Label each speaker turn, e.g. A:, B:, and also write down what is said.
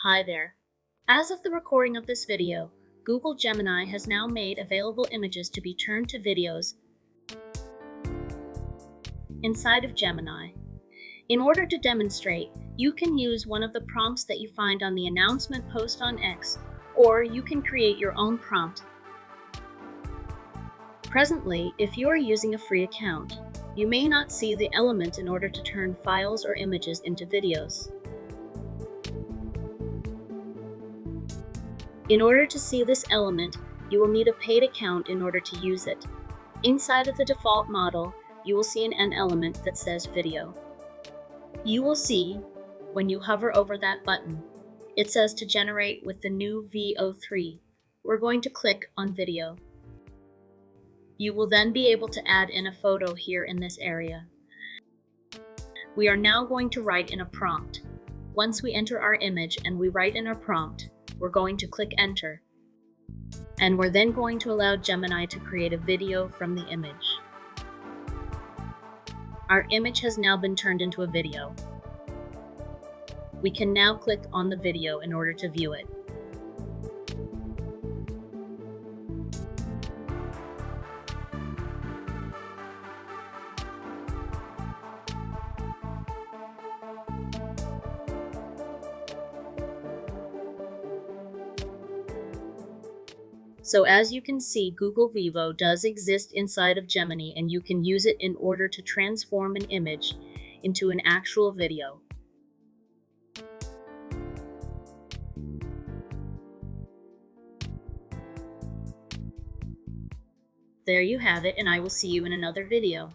A: Hi there. As of the recording of this video, Google Gemini has now made available images to be turned to videos inside of Gemini. In order to demonstrate, you can use one of the prompts that you find on the announcement post on X, or you can create your own prompt. Presently, if you are using a free account, you may not see the element in order to turn files or images into videos. In order to see this element, you will need a paid account in order to use it. Inside of the default model, you will see an element that says Video. You will see, when you hover over that button, it says to generate with the new Veo3. We're going to click on Video. You will then be able to add in a photo here in this area. We are now going to write in a prompt. Once we enter our image and we write in our prompt, we're going to click Enter. And we're then going to allow Gemini to create a video from the image. Our image has now been turned into a video. We can now click on the video in order to view it. So as you can see, Google Vivo does exist inside of Gemini, and you can use it in order to transform an image into an actual video. There you have it, and I will see you in another video.